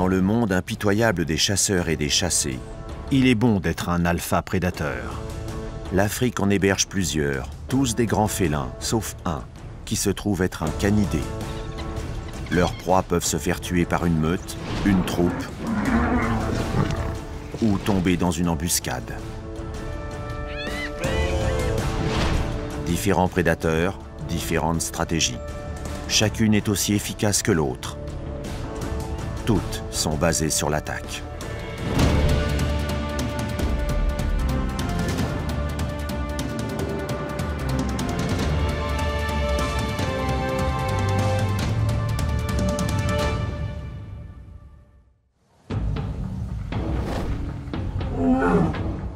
Dans le monde impitoyable des chasseurs et des chassés, il est bon d'être un alpha prédateur. L'Afrique en héberge plusieurs, tous des grands félins, sauf un, qui se trouve être un canidé. Leurs proies peuvent se faire tuer par une meute, une troupe, ou tomber dans une embuscade. Différents prédateurs, différentes stratégies. Chacune est aussi efficace que l'autre. Toutes sont basées sur l'attaque.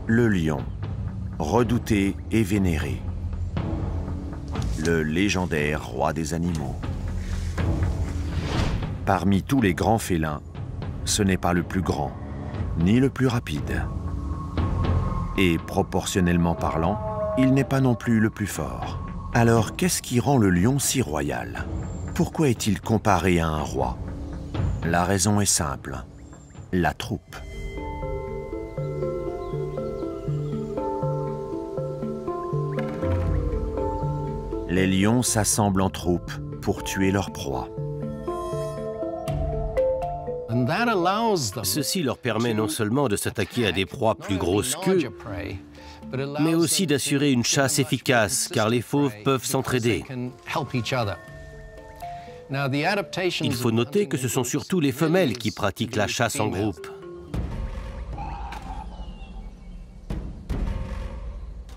Le lion, redouté et vénéré. Le légendaire roi des animaux. Parmi tous les grands félins, ce n'est pas le plus grand, ni le plus rapide. Et proportionnellement parlant, il n'est pas non plus le plus fort. Alors qu'est-ce qui rend le lion si royal? Pourquoi est-il comparé à un roi? La raison est simple, la troupe. Les lions s'assemblent en troupes pour tuer leur proie. Ceci leur permet non seulement de s'attaquer à des proies plus grosses qu'eux, mais aussi d'assurer une chasse efficace, car les fauves peuvent s'entraider. Il faut noter que ce sont surtout les femelles qui pratiquent la chasse en groupe.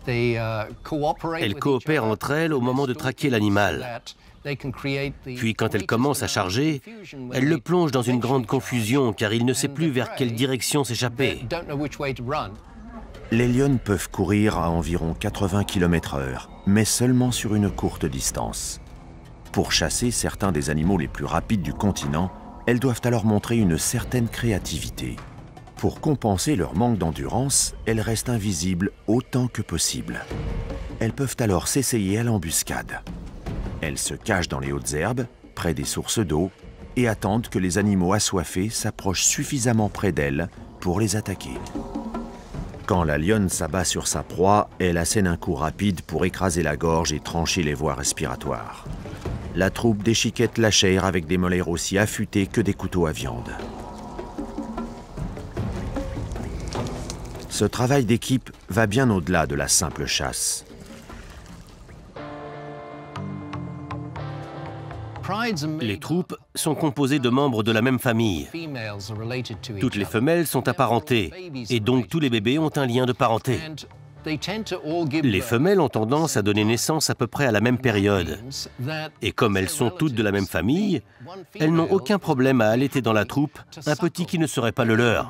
Elles coopèrent entre elles au moment de traquer l'animal. Puis quand elles commencent à charger, elles le plongent dans une grande confusion car il ne sait plus vers quelle direction s'échapper. Les lionnes peuvent courir à environ 80 km/h, mais seulement sur une courte distance. Pour chasser certains des animaux les plus rapides du continent, elles doivent alors montrer une certaine créativité. Pour compenser leur manque d'endurance, elles restent invisibles autant que possible. Elles peuvent alors s'essayer à l'embuscade. Elles se cachent dans les hautes herbes, près des sources d'eau, et attendent que les animaux assoiffés s'approchent suffisamment près d'elles pour les attaquer. Quand la lionne s'abat sur sa proie, elle assène un coup rapide pour écraser la gorge et trancher les voies respiratoires. La troupe déchiquette la chair avec des molaires aussi affûtés que des couteaux à viande. Ce travail d'équipe va bien au-delà de la simple chasse. Les troupes sont composées de membres de la même famille. Toutes les femelles sont apparentées, et donc tous les bébés ont un lien de parenté. Les femelles ont tendance à donner naissance à peu près à la même période. Et comme elles sont toutes de la même famille, elles n'ont aucun problème à allaiter dans la troupe un petit qui ne serait pas le leur.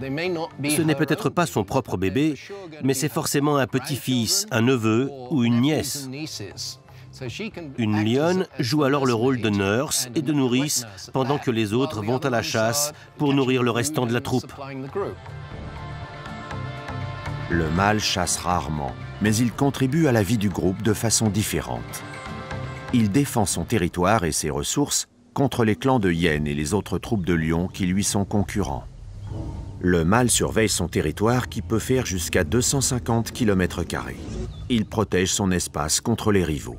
Ce n'est peut-être pas son propre bébé, mais c'est forcément un petit-fils, un neveu ou une nièce. Une lionne joue alors le rôle de nurse et de nourrice pendant que les autres vont à la chasse pour nourrir le restant de la troupe. Le mâle chasse rarement, mais il contribue à la vie du groupe de façon différente. Il défend son territoire et ses ressources contre les clans de hyènes et les autres troupes de lions qui lui sont concurrents. Le mâle surveille son territoire qui peut faire jusqu'à 250 km². Il protège son espace contre les rivaux.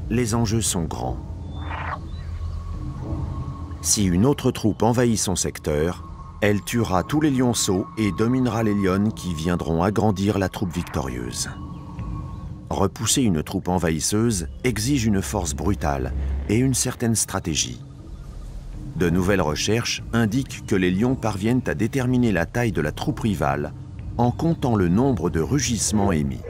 Les enjeux sont grands. Si une autre troupe envahit son secteur, elle tuera tous les lionceaux et dominera les lionnes qui viendront agrandir la troupe victorieuse. Repousser une troupe envahisseuse exige une force brutale et une certaine stratégie. De nouvelles recherches indiquent que les lions parviennent à déterminer la taille de la troupe rivale en comptant le nombre de rugissements émis.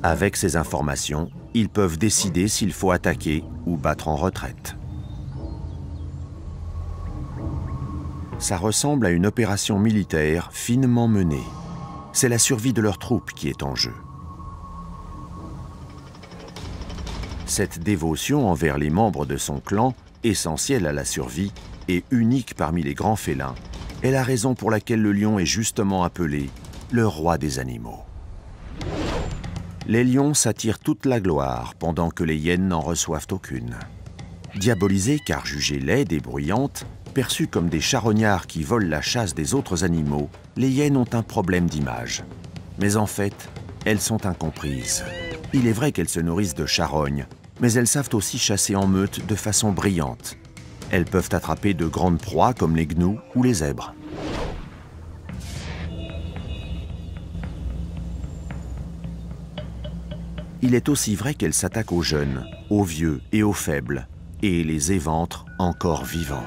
Avec ces informations, ils peuvent décider s'il faut attaquer ou battre en retraite. Ça ressemble à une opération militaire finement menée. C'est la survie de leur troupe qui est en jeu. Cette dévotion envers les membres de son clan, essentielle à la survie et unique parmi les grands félins, est la raison pour laquelle le lion est justement appelé le roi des animaux. Les lions s'attirent toute la gloire pendant que les hyènes n'en reçoivent aucune. Diabolisées car jugées laides et bruyantes, perçues comme des charognards qui volent la chasse des autres animaux, les hyènes ont un problème d'image. Mais en fait, elles sont incomprises. Il est vrai qu'elles se nourrissent de charognes, mais elles savent aussi chasser en meute de façon brillante. Elles peuvent attraper de grandes proies comme les gnous ou les zèbres. Il est aussi vrai qu'elles s'attaquent aux jeunes, aux vieux et aux faibles, et les éventrent encore vivants.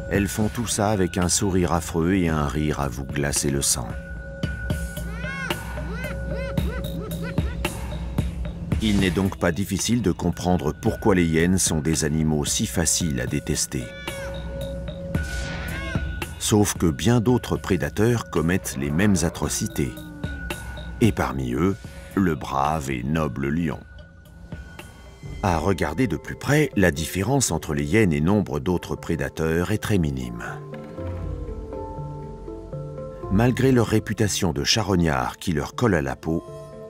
Elles font tout ça avec un sourire affreux et un rire à vous glacer le sang. Il n'est donc pas difficile de comprendre pourquoi les hyènes sont des animaux si faciles à détester. Sauf que bien d'autres prédateurs commettent les mêmes atrocités. Et parmi eux, le brave et noble lion. À regarder de plus près, la différence entre les hyènes et nombre d'autres prédateurs est très minime. Malgré leur réputation de charognards qui leur colle à la peau,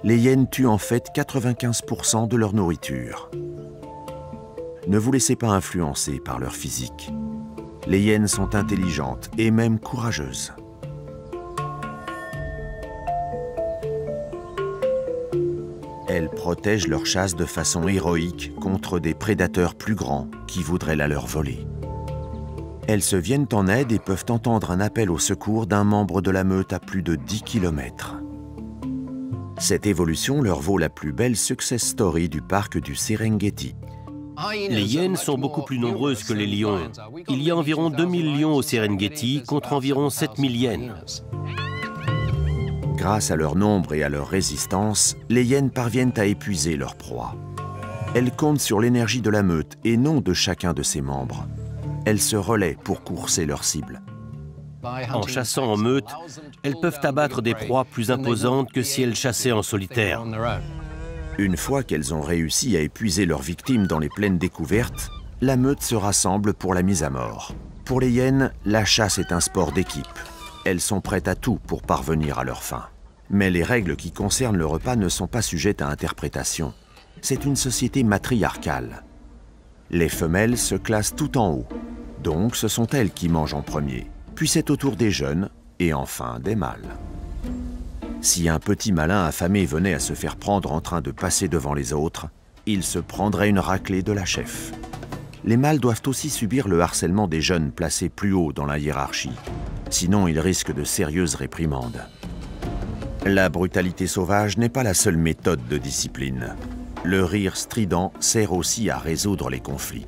les hyènes tuent en fait 95% de leur nourriture. Ne vous laissez pas influencer par leur physique. Les hyènes sont intelligentes et même courageuses. Elles protègent leur chasse de façon héroïque contre des prédateurs plus grands qui voudraient la leur voler. Elles se viennent en aide et peuvent entendre un appel au secours d'un membre de la meute à plus de 10 km. Cette évolution leur vaut la plus belle success story du parc du Serengeti. Les hyènes sont beaucoup plus nombreuses que les lions. Il y a environ 2000 lions au Serengeti contre environ 7000 hyènes. Grâce à leur nombre et à leur résistance, les hyènes parviennent à épuiser leur proie. Elles comptent sur l'énergie de la meute et non de chacun de ses membres. Elles se relaient pour courser leur cible. En chassant en meute, elles peuvent abattre des proies plus imposantes que si elles chassaient en solitaire. Une fois qu'elles ont réussi à épuiser leurs victimes dans les plaines découvertes, la meute se rassemble pour la mise à mort. Pour les hyènes, la chasse est un sport d'équipe. Elles sont prêtes à tout pour parvenir à leur fin. Mais les règles qui concernent le repas ne sont pas sujettes à interprétation. C'est une société matriarcale. Les femelles se classent tout en haut, donc ce sont elles qui mangent en premier. Puis c'est au tour des jeunes et enfin des mâles. Si un petit malin affamé venait à se faire prendre en train de passer devant les autres, il se prendrait une raclée de la chef. Les mâles doivent aussi subir le harcèlement des jeunes placés plus haut dans la hiérarchie. Sinon, ils risquent de sérieuses réprimandes. La brutalité sauvage n'est pas la seule méthode de discipline. Le rire strident sert aussi à résoudre les conflits.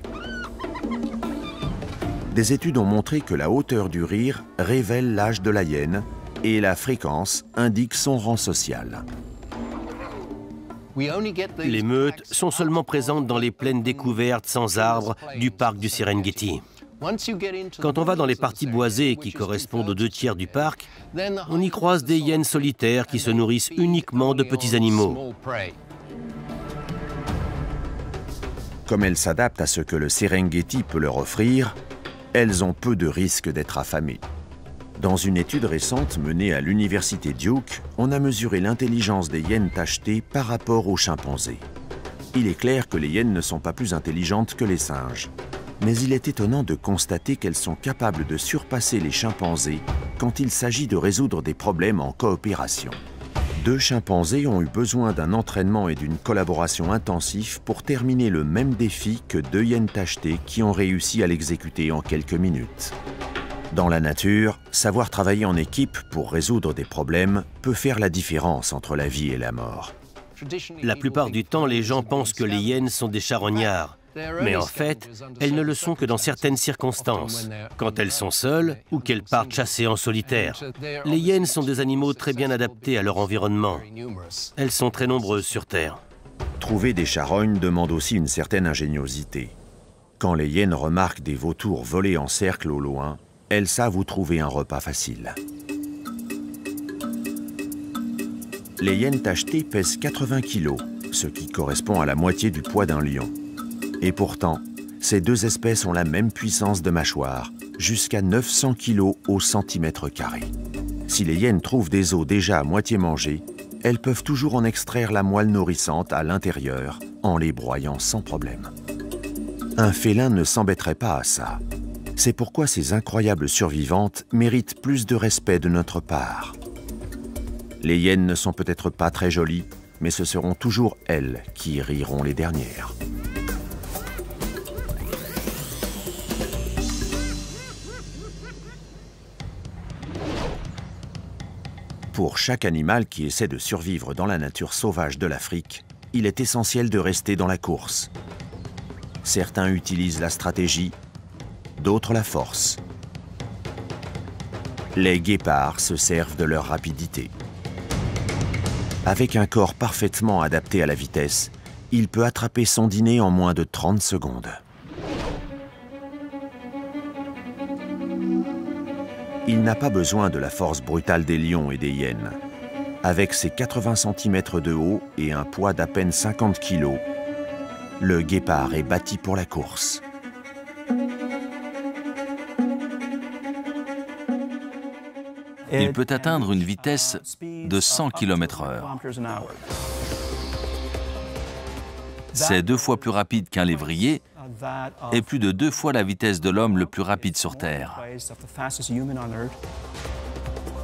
Des études ont montré que la hauteur du rire révèle l'âge de la hyène et la fréquence indique son rang social. Les meutes sont seulement présentes dans les plaines découvertes sans arbres du parc du Serengeti. Quand on va dans les parties boisées qui correspondent aux 2/3 du parc, on y croise des hyènes solitaires qui se nourrissent uniquement de petits animaux. Comme elles s'adaptent à ce que le Serengeti peut leur offrir, elles ont peu de risques d'être affamées. Dans une étude récente menée à l'université Duke, on a mesuré l'intelligence des hyènes tachetées par rapport aux chimpanzés. Il est clair que les hyènes ne sont pas plus intelligentes que les singes. Mais il est étonnant de constater qu'elles sont capables de surpasser les chimpanzés quand il s'agit de résoudre des problèmes en coopération. 2 chimpanzés ont eu besoin d'un entraînement et d'une collaboration intensifs pour terminer le même défi que 2 hyènes tachetées qui ont réussi à l'exécuter en quelques minutes. Dans la nature, savoir travailler en équipe pour résoudre des problèmes peut faire la différence entre la vie et la mort. La plupart du temps, les gens pensent que les hyènes sont des charognards. Mais en fait, elles ne le sont que dans certaines circonstances, quand elles sont seules ou qu'elles partent chasser en solitaire. Les hyènes sont des animaux très bien adaptés à leur environnement. Elles sont très nombreuses sur Terre. Trouver des charognes demande aussi une certaine ingéniosité. Quand les hyènes remarquent des vautours voler en cercle au loin, elles savent où trouver un repas facile. Les hyènes tachetées pèsent 80 kg, ce qui correspond à la moitié du poids d'un lion. Et pourtant, ces 2 espèces ont la même puissance de mâchoire, jusqu'à 900 kg au centimètre carré. Si les hyènes trouvent des os déjà à moitié mangés, elles peuvent toujours en extraire la moelle nourrissante à l'intérieur en les broyant sans problème. Un félin ne s'embêterait pas à ça. C'est pourquoi ces incroyables survivantes méritent plus de respect de notre part. Les hyènes ne sont peut-être pas très jolies, mais ce seront toujours elles qui riront les dernières. Pour chaque animal qui essaie de survivre dans la nature sauvage de l'Afrique, il est essentiel de rester dans la course. Certains utilisent la stratégie, d'autres la force. Les guépards se servent de leur rapidité. Avec un corps parfaitement adapté à la vitesse, il peut attraper son dîner en moins de 30 secondes. Il n'a pas besoin de la force brutale des lions et des hyènes. Avec ses 80 cm de haut et un poids d'à peine 50 kg, le guépard est bâti pour la course. Il peut atteindre une vitesse de 100 km/h. C'est 2 fois plus rapide qu'un lévrier et plus de 2 fois la vitesse de l'homme le plus rapide sur Terre.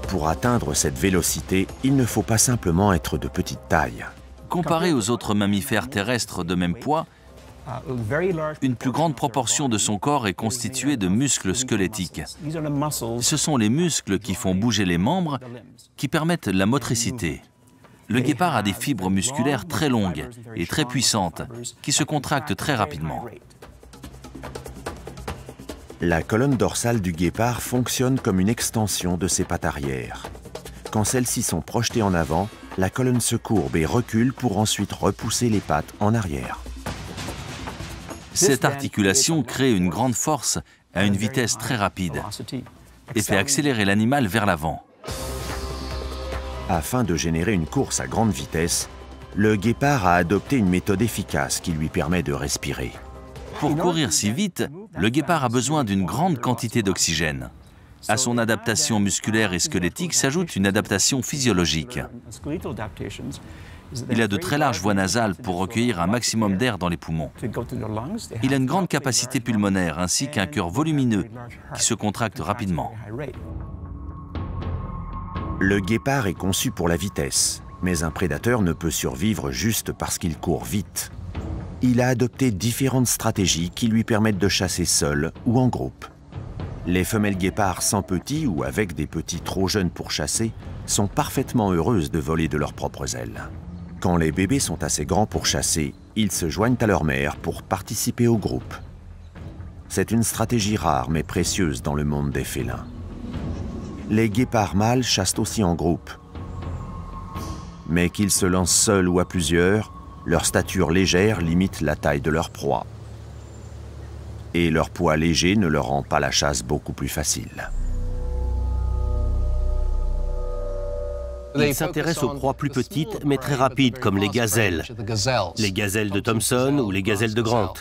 Pour atteindre cette vélocité, il ne faut pas simplement être de petite taille. Comparé aux autres mammifères terrestres de même poids, une plus grande proportion de son corps est constituée de muscles squelettiques. Ce sont les muscles qui font bouger les membres, qui permettent la motricité. Le guépard a des fibres musculaires très longues et très puissantes, qui se contractent très rapidement. La colonne dorsale du guépard fonctionne comme une extension de ses pattes arrière. Quand celles-ci sont projetées en avant, la colonne se courbe et recule pour ensuite repousser les pattes en arrière. Cette articulation crée une grande force à une vitesse très rapide et fait accélérer l'animal vers l'avant. Afin de générer une course à grande vitesse, le guépard a adopté une méthode efficace qui lui permet de respirer. Pour courir si vite, le guépard a besoin d'une grande quantité d'oxygène. À son adaptation musculaire et squelettique s'ajoute une adaptation physiologique. Il a de très larges voies nasales pour recueillir un maximum d'air dans les poumons. Il a une grande capacité pulmonaire ainsi qu'un cœur volumineux qui se contracte rapidement. Le guépard est conçu pour la vitesse, mais un prédateur ne peut survivre juste parce qu'il court vite. Il a adopté différentes stratégies qui lui permettent de chasser seul ou en groupe. Les femelles guépards sans petits ou avec des petits trop jeunes pour chasser sont parfaitement heureuses de voler de leurs propres ailes. Quand les bébés sont assez grands pour chasser, ils se joignent à leur mère pour participer au groupe. C'est une stratégie rare mais précieuse dans le monde des félins. Les guépards mâles chassent aussi en groupe. Mais qu'ils se lancent seuls ou à plusieurs, leur stature légère limite la taille de leur proie. Et leur poids léger ne leur rend pas la chasse beaucoup plus facile. Ils s'intéressent aux proies plus petites mais très rapides comme les gazelles de Thompson ou les gazelles de Grant.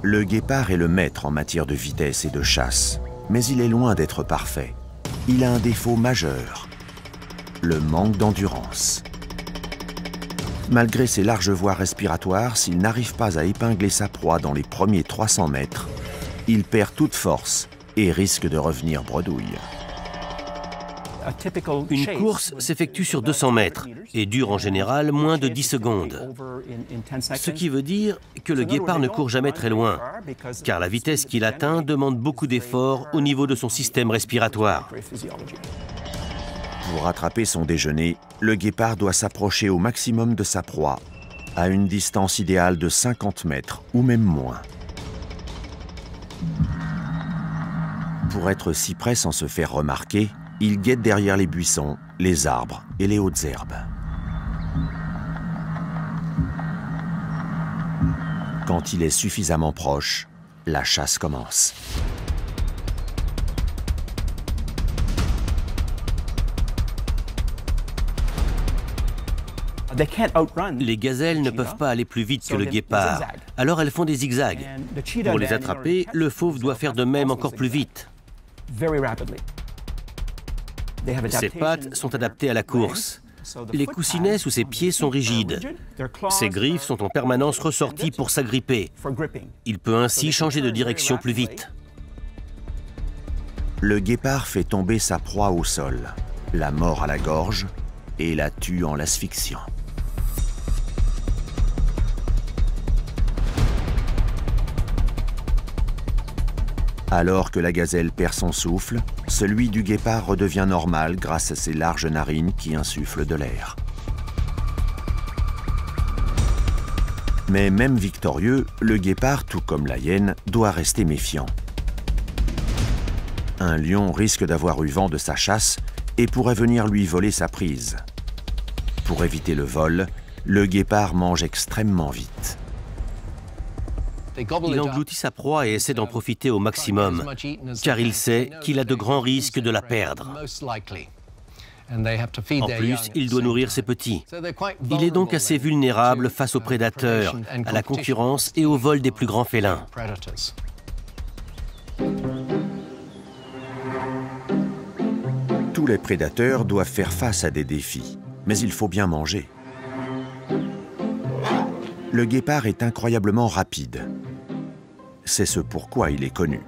Le guépard est le maître en matière de vitesse et de chasse, mais il est loin d'être parfait. Il a un défaut majeur, le manque d'endurance. Malgré ses larges voies respiratoires, s'il n'arrive pas à épingler sa proie dans les premiers 300 mètres, il perd toute force et risque de revenir bredouille. Une course s'effectue sur 200 mètres et dure en général moins de 10 secondes. Ce qui veut dire que le guépard ne court jamais très loin, car la vitesse qu'il atteint demande beaucoup d'efforts au niveau de son système respiratoire. Pour rattraper son déjeuner, le guépard doit s'approcher au maximum de sa proie, à une distance idéale de 50 mètres ou même moins. Pour être si près sans se faire remarquer, il guette derrière les buissons, les arbres et les hautes herbes. Quand il est suffisamment proche, la chasse commence. Les gazelles ne peuvent pas aller plus vite que le guépard, alors elles font des zigzags. Pour les attraper, le fauve doit faire de même encore plus vite. Ses pattes sont adaptées à la course. Les coussinets sous ses pieds sont rigides. Ses griffes sont en permanence ressorties pour s'agripper. Il peut ainsi changer de direction plus vite. Le guépard fait tomber sa proie au sol, la mord à la gorge et la tue en l'asphyxiant. Alors que la gazelle perd son souffle, celui du guépard redevient normal grâce à ses larges narines qui insufflent de l'air. Mais même victorieux, le guépard, tout comme la hyène, doit rester méfiant. Un lion risque d'avoir eu vent de sa chasse et pourrait venir lui voler sa prise. Pour éviter le vol, le guépard mange extrêmement vite. Il engloutit sa proie et essaie d'en profiter au maximum, car il sait qu'il a de grands risques de la perdre. En plus, il doit nourrir ses petits. Il est donc assez vulnérable face aux prédateurs, à la concurrence et au vol des plus grands félins. Tous les prédateurs doivent faire face à des défis, mais il faut bien manger. Le guépard est incroyablement rapide. C'est ce pourquoi il est connu.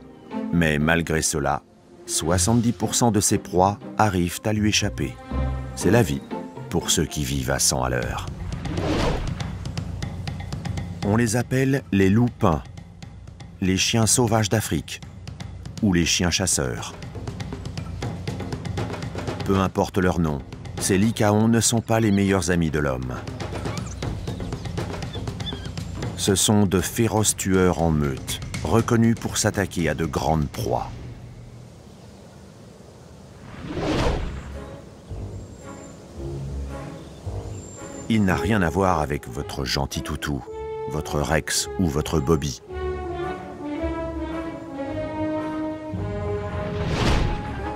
Mais malgré cela, 70% de ses proies arrivent à lui échapper. C'est la vie pour ceux qui vivent à 100 à l'heure. On les appelle les loups pins, les chiens sauvages d'Afrique ou les chiens chasseurs. Peu importe leur nom, ces lycaons ne sont pas les meilleurs amis de l'homme. Ce sont de féroces tueurs en meute, reconnus pour s'attaquer à de grandes proies. Il n'a rien à voir avec votre gentil toutou, votre Rex ou votre Bobby.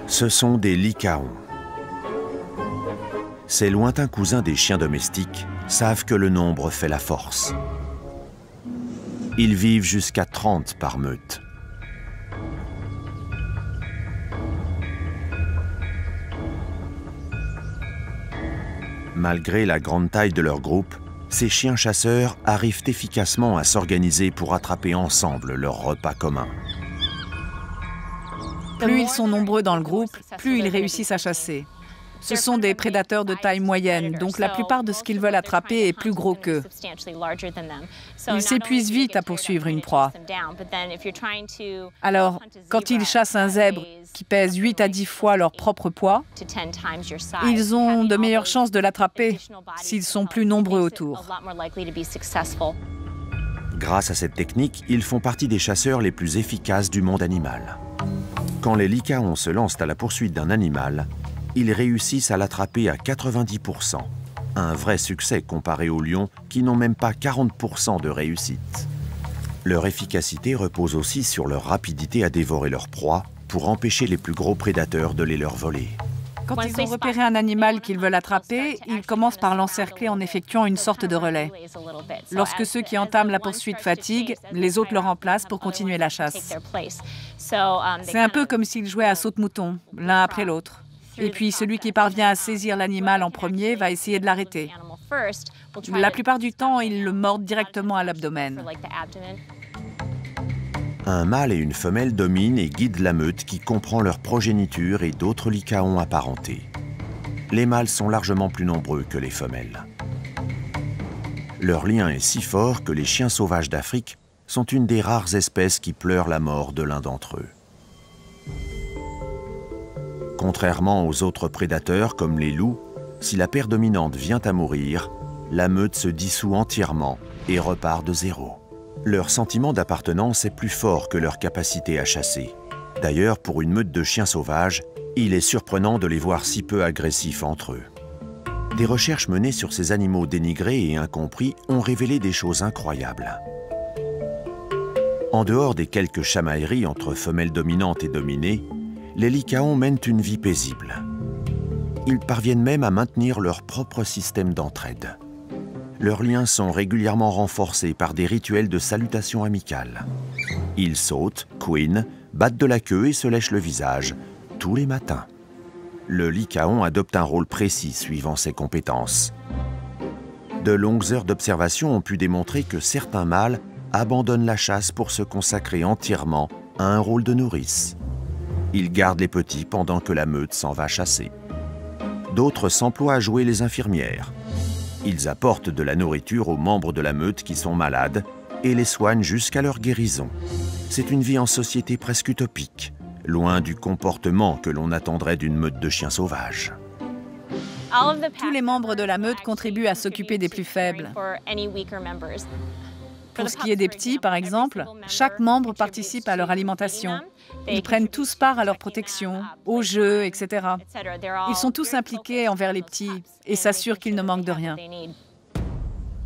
Ce sont des lycaons. Ces lointains cousins des chiens domestiques savent que le nombre fait la force. Ils vivent jusqu'à 30 par meute. Malgré la grande taille de leur groupe, ces chiens chasseurs arrivent efficacement à s'organiser pour attraper ensemble leur repas commun. Plus ils sont nombreux dans le groupe, plus ils réussissent à chasser. Ce sont des prédateurs de taille moyenne, donc la plupart de ce qu'ils veulent attraper est plus gros qu'eux. Ils s'épuisent vite à poursuivre une proie. Alors, quand ils chassent un zèbre qui pèse 8 à 10 fois leur propre poids, ils ont de meilleures chances de l'attraper s'ils sont plus nombreux autour. Grâce à cette technique, ils font partie des chasseurs les plus efficaces du monde animal. Quand les lycaons se lancent à la poursuite d'un animal, ils réussissent à l'attraper à 90%. Un vrai succès comparé aux lions qui n'ont même pas 40% de réussite. Leur efficacité repose aussi sur leur rapidité à dévorer leur proie pour empêcher les plus gros prédateurs de les leur voler. Quand ils ont repéré un animal qu'ils veulent attraper, ils commencent par l'encercler en effectuant une sorte de relais. Lorsque ceux qui entament la poursuite fatiguent, les autres le remplacent pour continuer la chasse. C'est un peu comme s'ils jouaient à saute-mouton, l'un après l'autre. Et puis celui qui parvient à saisir l'animal en premier va essayer de l'arrêter. La plupart du temps, ils le mordent directement à l'abdomen. Un mâle et une femelle dominent et guident la meute qui comprend leur progéniture et d'autres lycaons apparentés. Les mâles sont largement plus nombreux que les femelles. Leur lien est si fort que les chiens sauvages d'Afrique sont une des rares espèces qui pleurent la mort de l'un d'entre eux. Contrairement aux autres prédateurs comme les loups, si la paire dominante vient à mourir, la meute se dissout entièrement et repart de zéro. Leur sentiment d'appartenance est plus fort que leur capacité à chasser. D'ailleurs, pour une meute de chiens sauvages, il est surprenant de les voir si peu agressifs entre eux. Des recherches menées sur ces animaux dénigrés et incompris ont révélé des choses incroyables. En dehors des quelques chamailleries entre femelles dominantes et dominées, les lycaons mènent une vie paisible. Ils parviennent même à maintenir leur propre système d'entraide. Leurs liens sont régulièrement renforcés par des rituels de salutation amicale. Ils sautent, couinent battent de la queue et se lèchent le visage, tous les matins. Le lycaon adopte un rôle précis suivant ses compétences. De longues heures d'observation ont pu démontrer que certains mâles abandonnent la chasse pour se consacrer entièrement à un rôle de nourrice. Ils gardent les petits pendant que la meute s'en va chasser. D'autres s'emploient à jouer les infirmières. Ils apportent de la nourriture aux membres de la meute qui sont malades et les soignent jusqu'à leur guérison. C'est une vie en société presque utopique, loin du comportement que l'on attendrait d'une meute de chiens sauvages. Tous les membres de la meute contribuent à s'occuper des plus faibles. Pour ce qui est des petits, par exemple, chaque membre participe à leur alimentation. Ils prennent tous part à leur protection, aux jeux, etc. Ils sont tous impliqués envers les petits et s'assurent qu'ils ne manquent de rien.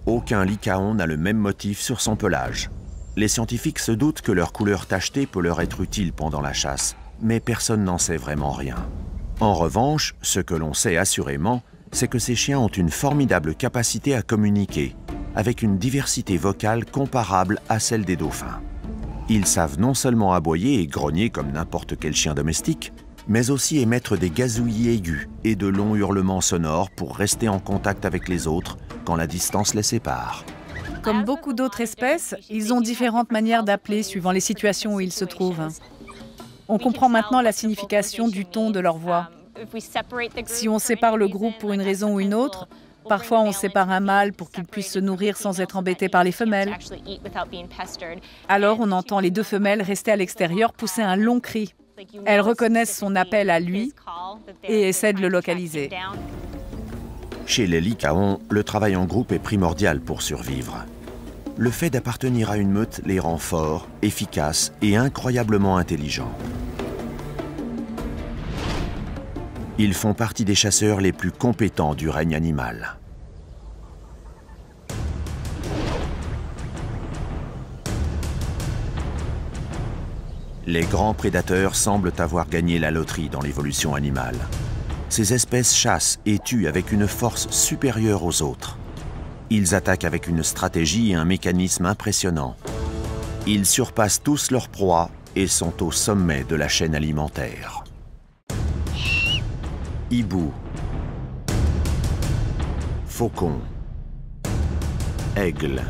Aucun lycaon n'a le même motif sur son pelage. Les scientifiques se doutent que leur couleur tachetée peut leur être utile pendant la chasse, mais personne n'en sait vraiment rien. En revanche, ce que l'on sait assurément, c'est que ces chiens ont une formidable capacité à communiquer, avec une diversité vocale comparable à celle des dauphins. Ils savent non seulement aboyer et grogner comme n'importe quel chien domestique, mais aussi émettre des gazouillis aigus et de longs hurlements sonores pour rester en contact avec les autres quand la distance les sépare. Comme beaucoup d'autres espèces, ils ont différentes manières d'appeler suivant les situations où ils se trouvent. On comprend maintenant la signification du ton de leur voix. Si on sépare le groupe pour une raison ou une autre, parfois on sépare un mâle pour qu'il puisse se nourrir sans être embêté par les femelles. Alors on entend les deux femelles rester à l'extérieur pousser un long cri. Elles reconnaissent son appel à lui et essaient de le localiser. Chez les lycaons, le travail en groupe est primordial pour survivre. Le fait d'appartenir à une meute les rend forts, efficaces et incroyablement intelligents. Ils font partie des chasseurs les plus compétents du règne animal. Les grands prédateurs semblent avoir gagné la loterie dans l'évolution animale. Ces espèces chassent et tuent avec une force supérieure aux autres. Ils attaquent avec une stratégie et un mécanisme impressionnants. Ils surpassent tous leurs proies et sont au sommet de la chaîne alimentaire. Hibou, faucon, aigle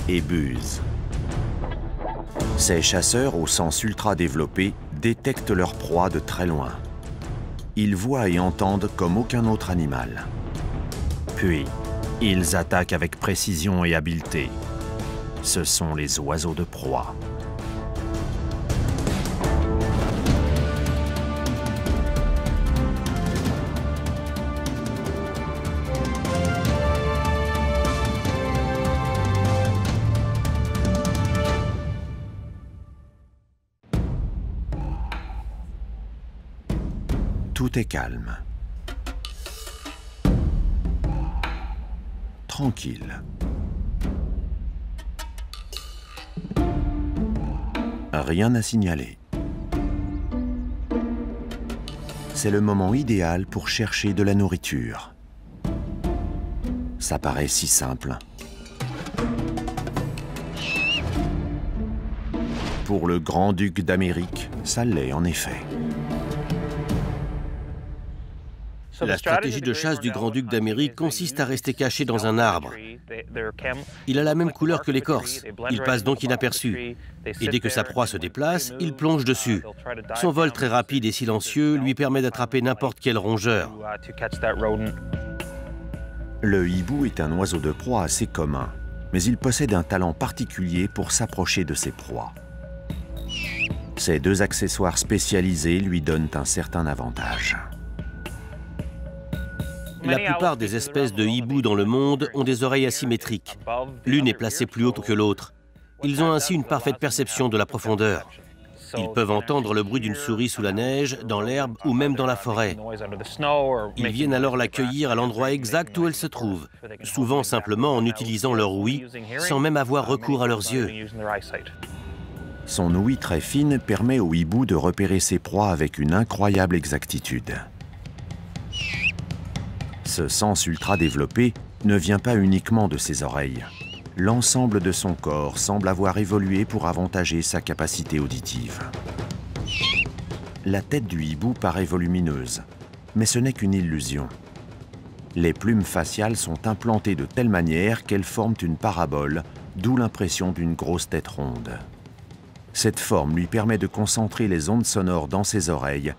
et buse. Ces chasseurs au sens ultra développé détectent leur proie de très loin. Ils voient et entendent comme aucun autre animal. Puis, ils attaquent avec précision et habileté. Ce sont les oiseaux de proie. Tout est calme. Tranquille. Rien à signaler. C'est le moment idéal pour chercher de la nourriture. Ça paraît si simple. Pour le grand-duc d'Amérique, ça l'est en effet. La stratégie de chasse du grand-duc d'Amérique consiste à rester caché dans un arbre. Il a la même couleur que l'écorce. Il passe donc inaperçu. Et dès que sa proie se déplace, il plonge dessus. Son vol très rapide et silencieux lui permet d'attraper n'importe quel rongeur. Le hibou est un oiseau de proie assez commun, mais il possède un talent particulier pour s'approcher de ses proies. Ces deux accessoires spécialisés lui donnent un certain avantage. La plupart des espèces de hibou dans le monde ont des oreilles asymétriques. L'une est placée plus haute que l'autre. Ils ont ainsi une parfaite perception de la profondeur. Ils peuvent entendre le bruit d'une souris sous la neige, dans l'herbe ou même dans la forêt. Ils viennent alors la cueillir à l'endroit exact où elle se trouve, souvent simplement en utilisant leur ouïe, sans même avoir recours à leurs yeux. Son ouïe très fine permet au hibou de repérer ses proies avec une incroyable exactitude. Ce sens ultra développé ne vient pas uniquement de ses oreilles. l'ensemble de son corps semble avoir évolué pour avantager sa capacité auditive. La tête du hibou paraît volumineuse, mais ce n'est qu'une illusion. Les plumes faciales sont implantées de telle manière qu'elles forment une parabole, d'où l'impression d'une grosse tête ronde. Cette forme lui permet de concentrer les ondes sonores dans ses oreilles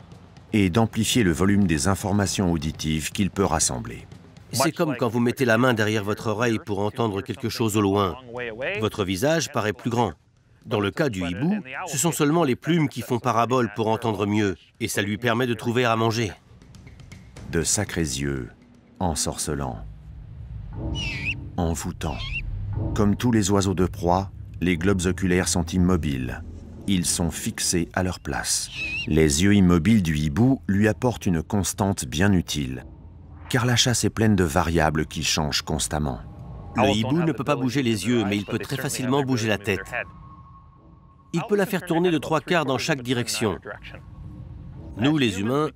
et d'amplifier le volume des informations auditives qu'il peut rassembler. C'est comme quand vous mettez la main derrière votre oreille pour entendre quelque chose au loin. Votre visage paraît plus grand. Dans le cas du hibou, ce sont seulement les plumes qui font parabole pour entendre mieux, et ça lui permet de trouver à manger. De sacrés yeux, ensorcelants, envoûtants. Comme tous les oiseaux de proie, les globes oculaires sont immobiles. Ils sont fixés à leur place. Les yeux immobiles du hibou lui apportent une constante bien utile, car la chasse est pleine de variables qui changent constamment. Le hibou ne peut pas bouger les yeux, mais il peut très facilement bouger la tête. Il peut la faire tourner de 3/4 dans chaque direction. Nous, les humains,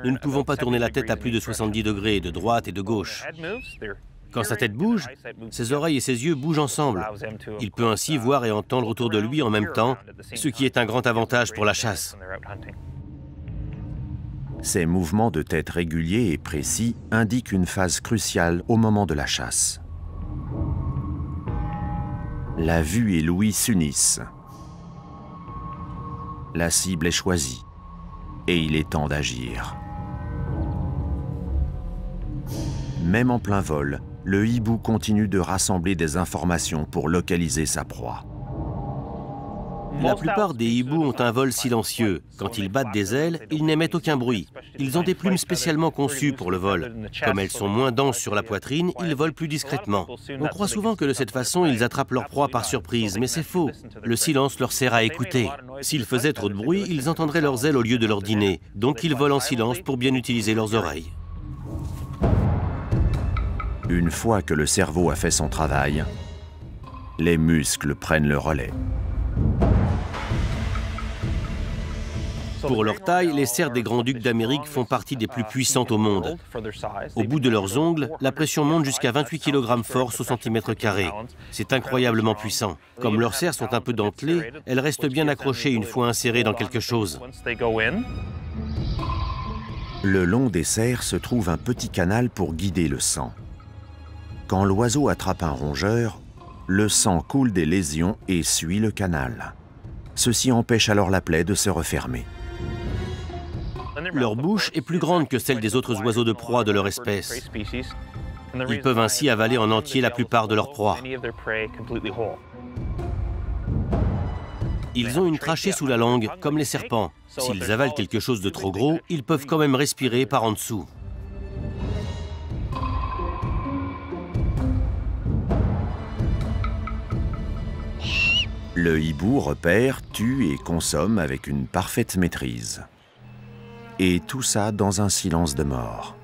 nous ne pouvons pas tourner la tête à plus de 70 degrés, de droite et de gauche. Quand sa tête bouge, ses oreilles et ses yeux bougent ensemble. Il peut ainsi voir et entendre autour de lui en même temps, ce qui est un grand avantage pour la chasse. Ces mouvements de tête réguliers et précis indiquent une phase cruciale au moment de la chasse. La vue et l'ouïe s'unissent. La cible est choisie et il est temps d'agir. Même en plein vol, le hibou continue de rassembler des informations pour localiser sa proie. La plupart des hiboux ont un vol silencieux. Quand ils battent des ailes, ils n'émettent aucun bruit. Ils ont des plumes spécialement conçues pour le vol. Comme elles sont moins denses sur la poitrine, ils volent plus discrètement. On croit souvent que de cette façon, ils attrapent leur proie par surprise, mais c'est faux. Le silence leur sert à écouter. S'ils faisaient trop de bruit, ils entendraient leurs ailes au lieu de leur dîner. Donc ils volent en silence pour bien utiliser leurs oreilles. Une fois que le cerveau a fait son travail, les muscles prennent le relais. Pour leur taille, les cerfs des Grands-Ducs d'Amérique font partie des plus puissantes au monde. Au bout de leurs ongles, la pression monte jusqu'à 28 kg force au centimètre carré. C'est incroyablement puissant. Comme leurs cerfs sont un peu dentelées, elles restent bien accrochées une fois insérées dans quelque chose. Le long des cerfs se trouve un petit canal pour guider le sang. Quand l'oiseau attrape un rongeur, le sang coule des lésions et suit le canal. Ceci empêche alors la plaie de se refermer. Leur bouche est plus grande que celle des autres oiseaux de proie de leur espèce. Ils peuvent ainsi avaler en entier la plupart de leur proie. Ils ont une trachée sous la langue, comme les serpents. S'ils avalent quelque chose de trop gros, ils peuvent quand même respirer par en dessous. Le hibou repère, tue et consomme avec une parfaite maîtrise. Et tout ça dans un silence de mort.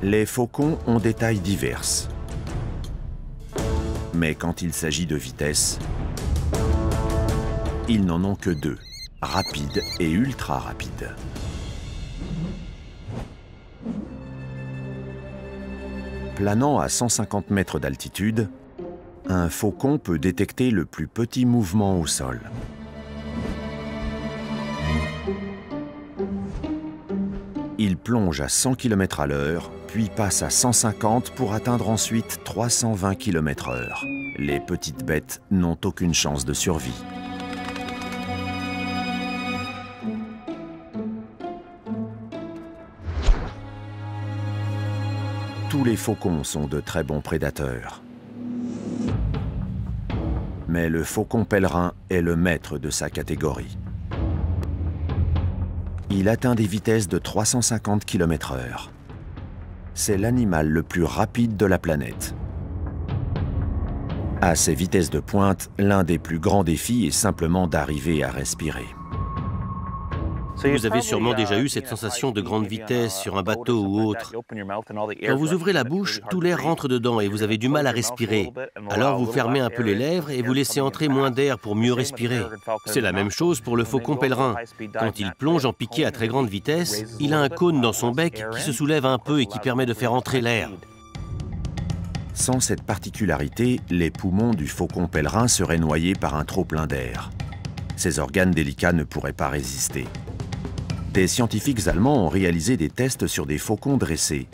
Les faucons ont des tailles diverses. Mais quand il s'agit de vitesse, ils n'en ont que deux, rapides et ultra rapides. Planant à 150 mètres d'altitude, un faucon peut détecter le plus petit mouvement au sol. Il plonge à 100 km/h, puis passe à 150 pour atteindre ensuite 320 km/h. Les petites bêtes n'ont aucune chance de survie. Tous les faucons sont de très bons prédateurs. Mais le faucon pèlerin est le maître de sa catégorie. Il atteint des vitesses de 350 km/h. C'est l'animal le plus rapide de la planète. À ces vitesses de pointe, l'un des plus grands défis est simplement d'arriver à respirer. Vous avez sûrement déjà eu cette sensation de grande vitesse sur un bateau ou autre. Quand vous ouvrez la bouche, tout l'air rentre dedans et vous avez du mal à respirer. Alors vous fermez un peu les lèvres et vous laissez entrer moins d'air pour mieux respirer. C'est la même chose pour le faucon pèlerin. Quand il plonge en piqué à très grande vitesse, il a un cône dans son bec qui se soulève un peu et qui permet de faire entrer l'air. Sans cette particularité, les poumons du faucon pèlerin seraient noyés par un trop-plein d'air. Ses organes délicats ne pourraient pas résister. Des scientifiques allemands ont réalisé des tests sur des faucons dressés.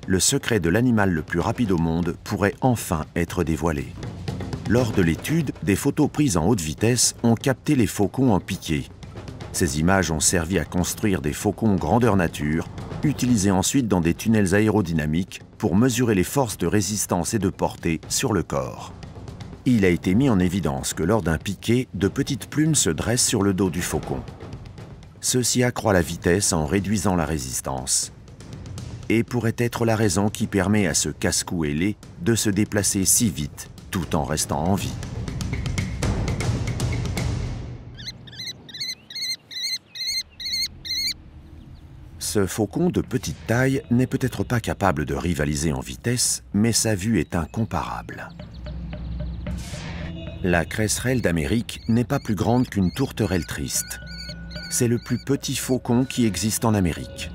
Le secret de l'animal le plus rapide au monde pourrait enfin être dévoilé. Lors de l'étude, des photos prises en haute vitesse ont capté les faucons en piqué. Ces images ont servi à construire des faucons grandeur nature, utilisés ensuite dans des tunnels aérodynamiques pour mesurer les forces de résistance et de portée sur le corps. Il a été mis en évidence que lors d'un piqué, de petites plumes se dressent sur le dos du faucon. Ceci accroît la vitesse en réduisant la résistance. Et pourrait être la raison qui permet à ce casse-cou ailé de se déplacer si vite, tout en restant en vie. Ce faucon de petite taille n'est peut-être pas capable de rivaliser en vitesse, mais sa vue est incomparable. La cresserelle d'Amérique n'est pas plus grande qu'une tourterelle triste. C'est le plus petit faucon qui existe en Amérique.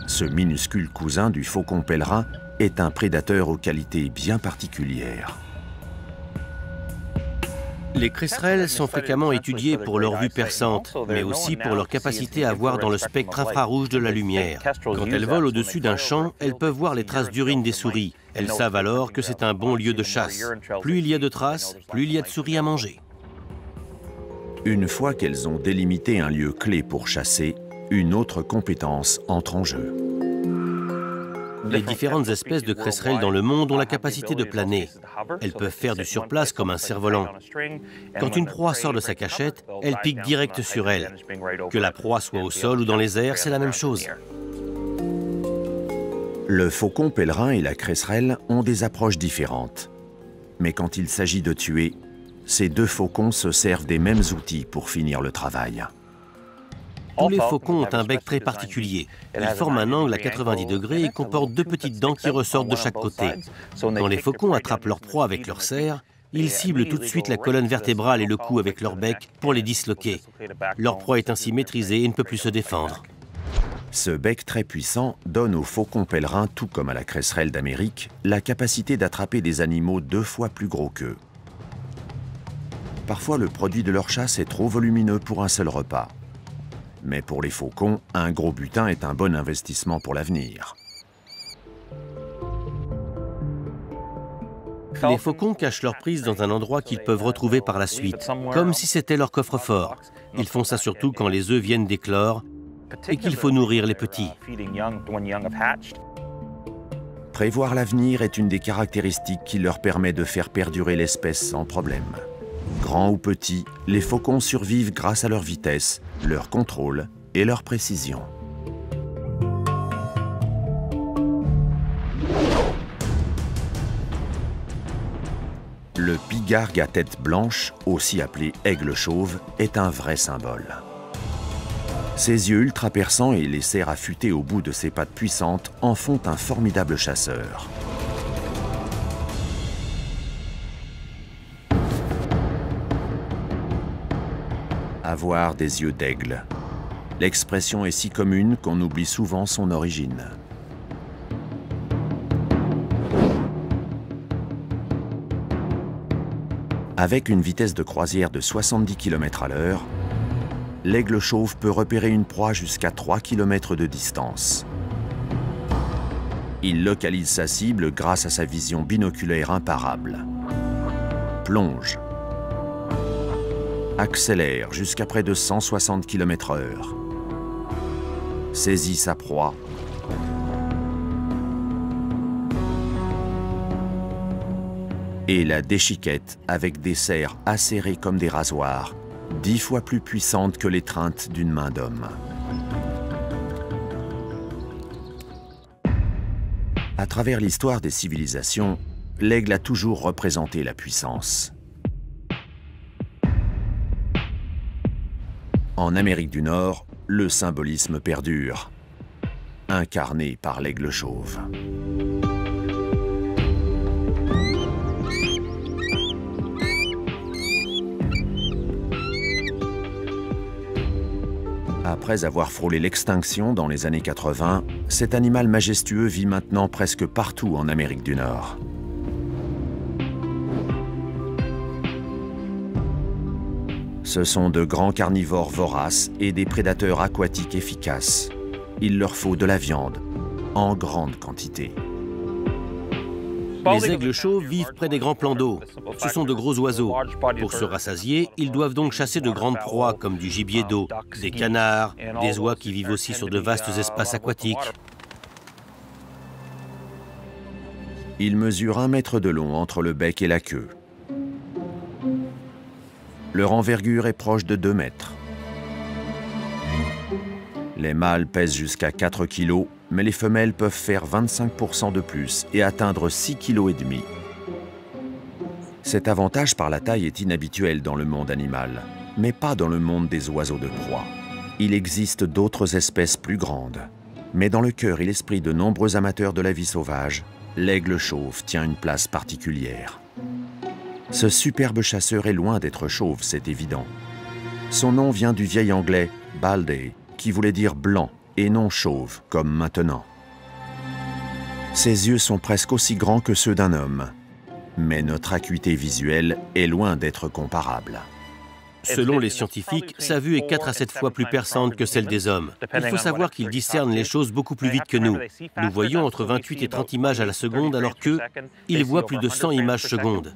Ce minuscule cousin du faucon pèlerin est un prédateur aux qualités bien particulières. Les cresserelles sont fréquemment étudiées pour leur vue perçante, mais aussi pour leur capacité à voir dans le spectre infrarouge de la lumière. Quand elles volent au-dessus d'un champ, elles peuvent voir les traces d'urine des souris. Elles savent alors que c'est un bon lieu de chasse. Plus il y a de traces, plus il y a de souris à manger. Une fois qu'elles ont délimité un lieu clé pour chasser, une autre compétence entre en jeu. Les différentes espèces de cresserelles dans le monde ont la capacité de planer. Elles peuvent faire du surplace comme un cerf-volant. Quand une proie sort de sa cachette, elle pique direct sur elle. Que la proie soit au sol ou dans les airs, c'est la même chose. Le faucon pèlerin et la cresserelle ont des approches différentes. Mais quand il s'agit de tuer, ces deux faucons se servent des mêmes outils pour finir le travail. Tous les faucons ont un bec très particulier. Ils forment un angle à 90 degrés et comportent deux petites dents qui ressortent de chaque côté. Quand les faucons attrapent leur proie avec leur serre, ils ciblent tout de suite la colonne vertébrale et le cou avec leur bec pour les disloquer. Leur proie est ainsi maîtrisée et ne peut plus se défendre. Ce bec très puissant donne au faucon pèlerin, tout comme à la cresserelle d'Amérique, la capacité d'attraper des animaux 2 fois plus gros qu'eux. Parfois, le produit de leur chasse est trop volumineux pour un seul repas. Mais pour les faucons, un gros butin est un bon investissement pour l'avenir. Les faucons cachent leur prise dans un endroit qu'ils peuvent retrouver par la suite, comme si c'était leur coffre-fort. Ils font ça surtout quand les œufs viennent d'éclore et qu'il faut nourrir les petits. Prévoir l'avenir est une des caractéristiques qui leur permet de faire perdurer l'espèce sans problème. Grands ou petits, les faucons survivent grâce à leur vitesse, leur contrôle et leur précision. Le pigargue à tête blanche, aussi appelé aigle chauve, est un vrai symbole. Ses yeux ultra perçants et les serres affûtées au bout de ses pattes puissantes en font un formidable chasseur. Avoir des yeux d'aigle. L'expression est si commune qu'on oublie souvent son origine. Avec une vitesse de croisière de 70 km/h, l'aigle chauve peut repérer une proie jusqu'à 3 km de distance. Il localise sa cible grâce à sa vision binoculaire imparable. Plonge. Accélère jusqu'à près de 160 km/h. Saisit sa proie. Et la déchiquette avec des serres acérées comme des rasoirs, 10 fois plus puissantes que l'étreinte d'une main d'homme. À travers l'histoire des civilisations, l'aigle a toujours représenté la puissance. En Amérique du Nord, le symbolisme perdure, incarné par l'aigle chauve. Après avoir frôlé l'extinction dans les années 80, cet animal majestueux vit maintenant presque partout en Amérique du Nord. Ce sont de grands carnivores voraces et des prédateurs aquatiques efficaces. Il leur faut de la viande, en grande quantité. Les aigles chauves vivent près des grands plans d'eau. Ce sont de gros oiseaux. Pour se rassasier, ils doivent donc chasser de grandes proies comme du gibier d'eau, des canards, des oies qui vivent aussi sur de vastes espaces aquatiques. Il mesure 1 mètre de long entre le bec et la queue. Leur envergure est proche de 2 mètres. Les mâles pèsent jusqu'à 4 kg, mais les femelles peuvent faire 25% de plus et atteindre 6,5 kg. Cet avantage par la taille est inhabituel dans le monde animal, mais pas dans le monde des oiseaux de proie. Il existe d'autres espèces plus grandes. Mais dans le cœur et l'esprit de nombreux amateurs de la vie sauvage, l'aigle chauve tient une place particulière. Ce superbe chasseur est loin d'être chauve, c'est évident. Son nom vient du vieil anglais « baldy », qui voulait dire blanc et non chauve, comme maintenant. Ses yeux sont presque aussi grands que ceux d'un homme, mais notre acuité visuelle est loin d'être comparable. Selon les scientifiques, sa vue est 4 à 7 fois plus perçante que celle des hommes. Il faut savoir qu'ils discernent les choses beaucoup plus vite que nous. Nous voyons entre 28 et 30 images à la seconde, alors qu'eux, ils voient plus de 100 images secondes.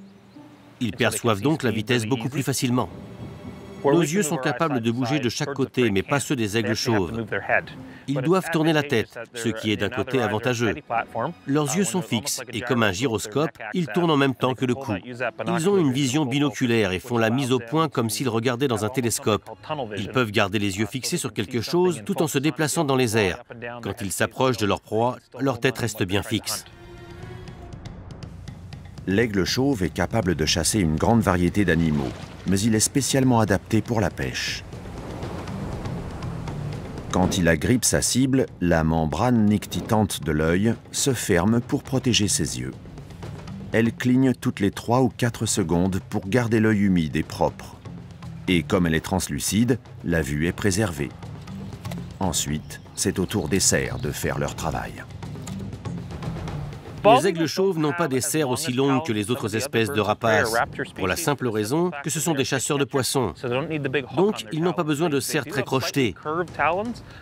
Ils perçoivent donc la vitesse beaucoup plus facilement. Nos yeux sont capables de bouger de chaque côté, mais pas ceux des aigles chauves. Ils doivent tourner la tête, ce qui est d'un côté avantageux. Leurs yeux sont fixes, et comme un gyroscope, ils tournent en même temps que le cou. Ils ont une vision binoculaire et font la mise au point comme s'ils regardaient dans un télescope. Ils peuvent garder les yeux fixés sur quelque chose tout en se déplaçant dans les airs. Quand ils s'approchent de leur proie, leur tête reste bien fixe. L'aigle chauve est capable de chasser une grande variété d'animaux, mais il est spécialement adapté pour la pêche. Quand il agrippe sa cible, la membrane nictitante de l'œil se ferme pour protéger ses yeux. Elle cligne toutes les 3 ou 4 secondes pour garder l'œil humide et propre. Et comme elle est translucide, la vue est préservée. Ensuite, c'est au tour des cerfs de faire leur travail. Les aigles chauves n'ont pas des serres aussi longues que les autres espèces de rapaces, pour la simple raison que ce sont des chasseurs de poissons. Donc, ils n'ont pas besoin de serres très crochetées.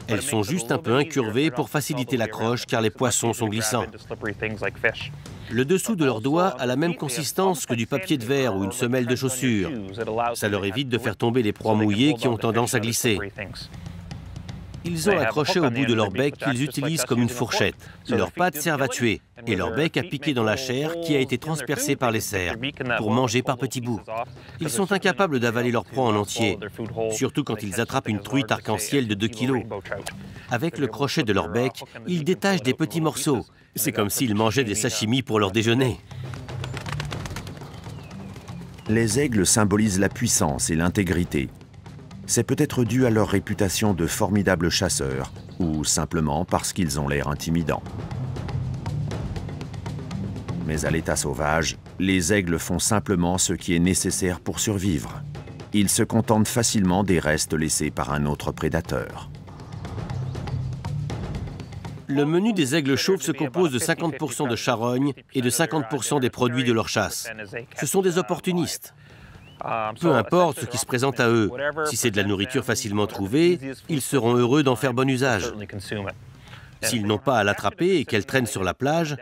Elles sont juste un peu incurvées pour faciliter l'accroche car les poissons sont glissants. Le dessous de leurs doigts a la même consistance que du papier de verre ou une semelle de chaussure. Ça leur évite de faire tomber les proies mouillées qui ont tendance à glisser. Ils ont accroché au bout de leur bec qu'ils utilisent comme une fourchette. Leurs pattes servent à tuer et leur bec à piquer dans la chair qui a été transpercée par les cerfs pour manger par petits bouts. Ils sont incapables d'avaler leur proie en entier, surtout quand ils attrapent une truite arc-en-ciel de 2 kilos. Avec le crochet de leur bec, ils détachent des petits morceaux. C'est comme s'ils mangeaient des sashimi pour leur déjeuner. Les aigles symbolisent la puissance et l'intégrité. C'est peut-être dû à leur réputation de formidables chasseurs ou simplement parce qu'ils ont l'air intimidants. Mais à l'état sauvage, les aigles font simplement ce qui est nécessaire pour survivre. Ils se contentent facilement des restes laissés par un autre prédateur. Le menu des aigles chauves se compose de 50% de charogne et de 50% des produits de leur chasse. Ce sont des opportunistes. Peu importe ce qui se présente à eux, si c'est de la nourriture facilement trouvée, ils seront heureux d'en faire bon usage. S'ils n'ont pas à l'attraper et qu'elle traîne sur la plage,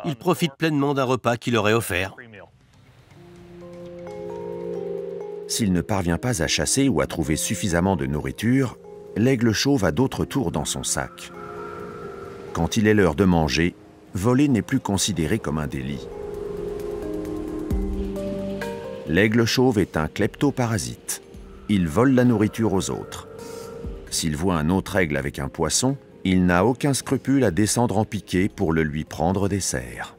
ils profitent pleinement d'un repas qui leur est offert. S'il ne parvient pas à chasser ou à trouver suffisamment de nourriture, l'aigle chauve a d'autres tours dans son sac. Quand il est l'heure de manger, voler n'est plus considéré comme un délit. L'aigle chauve est un kleptoparasite. Il vole la nourriture aux autres. S'il voit un autre aigle avec un poisson, il n'a aucun scrupule à descendre en piqué pour le lui prendre des serres.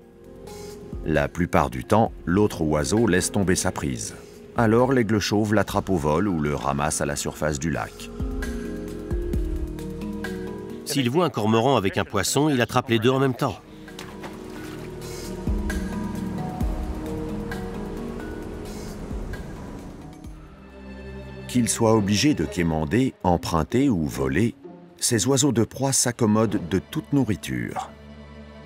La plupart du temps, l'autre oiseau laisse tomber sa prise. Alors l'aigle chauve l'attrape au vol ou le ramasse à la surface du lac. S'il voit un cormoran avec un poisson, il attrape les deux en même temps. Qu'ils soient obligés de quémander, emprunter ou voler, ces oiseaux de proie s'accommodent de toute nourriture.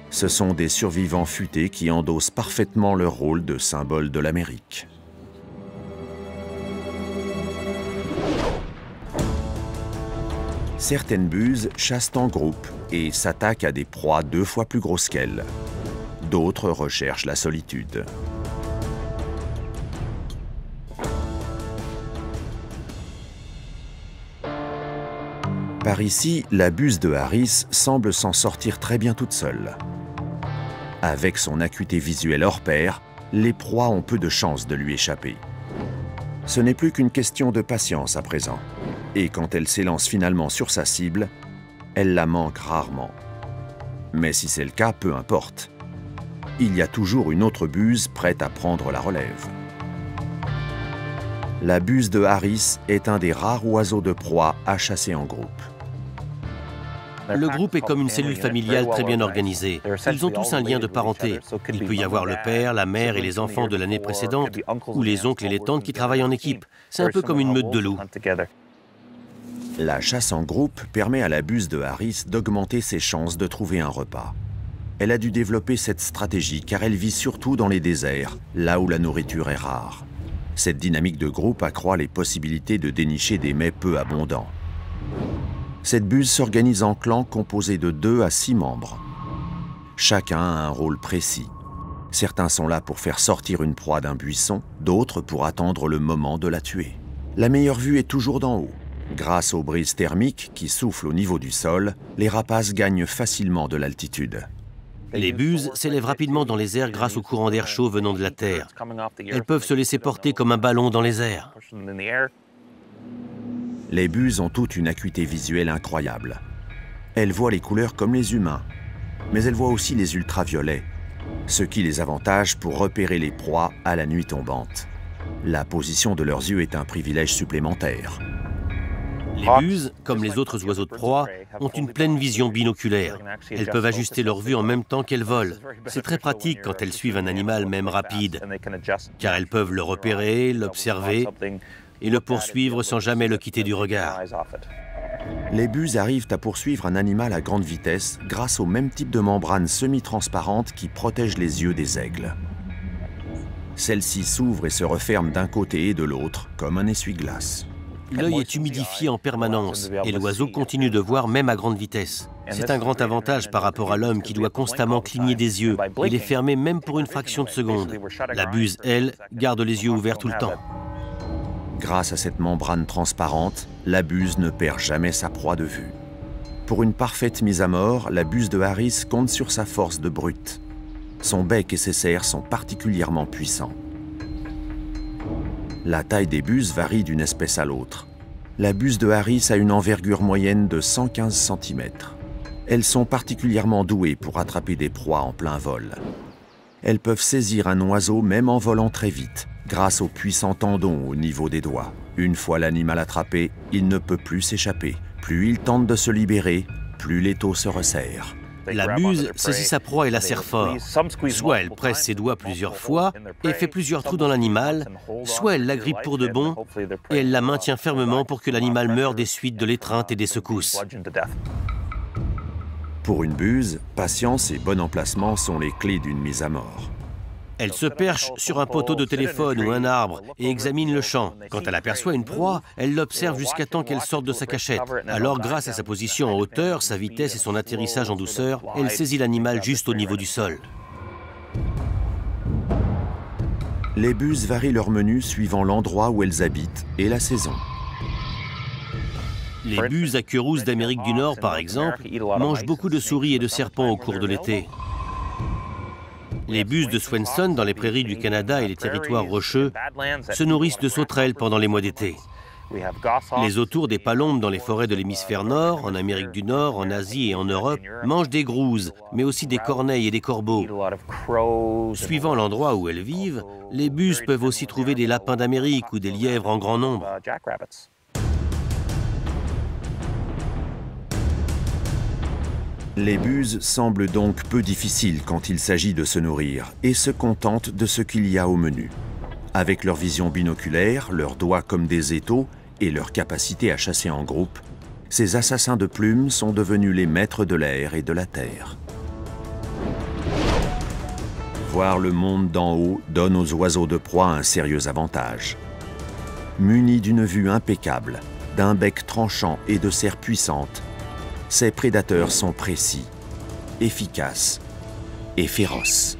Ce sont des survivants futés qui endossent parfaitement leur rôle de symbole de l'Amérique. Certaines buses chassent en groupe et s'attaquent à des proies 2 fois plus grosses qu'elles. D'autres recherchent la solitude. Par ici, la buse de Harris semble s'en sortir très bien toute seule. Avec son acuité visuelle hors pair, les proies ont peu de chances de lui échapper. Ce n'est plus qu'une question de patience à présent. Et quand elle s'élance finalement sur sa cible, elle la manque rarement. Mais si c'est le cas, peu importe. Il y a toujours une autre buse prête à prendre la relève. La buse de Harris est un des rares oiseaux de proie à chasser en groupe. Le groupe est comme une cellule familiale très bien organisée. Ils ont tous un lien de parenté. Il peut y avoir le père, la mère et les enfants de l'année précédente, ou les oncles et les tantes qui travaillent en équipe. C'est un peu comme une meute de loups. La chasse en groupe permet à la buse de Harris d'augmenter ses chances de trouver un repas. Elle a dû développer cette stratégie car elle vit surtout dans les déserts, là où la nourriture est rare. Cette dynamique de groupe accroît les possibilités de dénicher des mets peu abondants. Cette buse s'organise en clans composés de 2 à 6 membres. Chacun a un rôle précis. Certains sont là pour faire sortir une proie d'un buisson, d'autres pour attendre le moment de la tuer. La meilleure vue est toujours d'en haut. Grâce aux brises thermiques qui soufflent au niveau du sol, les rapaces gagnent facilement de l'altitude. Les buses s'élèvent rapidement dans les airs grâce au courant d'air chaud venant de la terre. Elles peuvent se laisser porter comme un ballon dans les airs. Les buses ont toutes une acuité visuelle incroyable. Elles voient les couleurs comme les humains, mais elles voient aussi les ultraviolets, ce qui les avantage pour repérer les proies à la nuit tombante. La position de leurs yeux est un privilège supplémentaire. Les buses, comme les autres oiseaux de proie, ont une pleine vision binoculaire. Elles peuvent ajuster leur vue en même temps qu'elles volent. C'est très pratique quand elles suivent un animal, même rapide, car elles peuvent le repérer, l'observer et le poursuivre sans jamais le quitter du regard. Les buses arrivent à poursuivre un animal à grande vitesse grâce au même type de membrane semi-transparente qui protège les yeux des aigles. Celle-ci s'ouvre et se referme d'un côté et de l'autre, comme un essuie-glace. L'œil est humidifié en permanence et l'oiseau continue de voir même à grande vitesse. C'est un grand avantage par rapport à l'homme qui doit constamment cligner des yeux et les fermer même pour une fraction de seconde. La buse, elle, garde les yeux ouverts tout le temps. Grâce à cette membrane transparente, la buse ne perd jamais sa proie de vue. Pour une parfaite mise à mort, la buse de Harris compte sur sa force de brute. Son bec et ses serres sont particulièrement puissants. La taille des buses varie d'une espèce à l'autre. La buse de Harris a une envergure moyenne de 115 cm. Elles sont particulièrement douées pour attraper des proies en plein vol. Elles peuvent saisir un oiseau même en volant très vite, grâce aux puissants tendons au niveau des doigts. Une fois l'animal attrapé, il ne peut plus s'échapper. Plus il tente de se libérer, plus l'étau se resserre. La buse saisit sa proie et la serre fort. Soit elle presse ses doigts plusieurs fois et fait plusieurs trous dans l'animal, soit elle l'agrippe pour de bon et elle la maintient fermement pour que l'animal meure des suites de l'étreinte et des secousses. Pour une buse, patience et bon emplacement sont les clés d'une mise à mort. Elle se perche sur un poteau de téléphone ou un arbre et examine le champ. Quand elle aperçoit une proie, elle l'observe jusqu'à temps qu'elle sorte de sa cachette. Alors, grâce à sa position en hauteur, sa vitesse et son atterrissage en douceur, elle saisit l'animal juste au niveau du sol. Les buses varient leur menu suivant l'endroit où elles habitent et la saison. Les buses à queue rousse d'Amérique du Nord, par exemple, mangent beaucoup de souris et de serpents au cours de l'été. Les buses de Swenson, dans les prairies du Canada et les territoires rocheux, se nourrissent de sauterelles pendant les mois d'été. Les autours des palombes dans les forêts de l'hémisphère nord, en Amérique du Nord, en Asie et en Europe, mangent des grouses, mais aussi des corneilles et des corbeaux. Suivant l'endroit où elles vivent, les buses peuvent aussi trouver des lapins d'Amérique ou des lièvres en grand nombre. Les buses semblent donc peu difficiles quand il s'agit de se nourrir et se contentent de ce qu'il y a au menu. Avec leur vision binoculaire, leurs doigts comme des étaux et leur capacité à chasser en groupe, ces assassins de plumes sont devenus les maîtres de l'air et de la terre. Voir le monde d'en haut donne aux oiseaux de proie un sérieux avantage. Munis d'une vue impeccable, d'un bec tranchant et de serres puissantes, ces prédateurs sont précis, efficaces et féroces.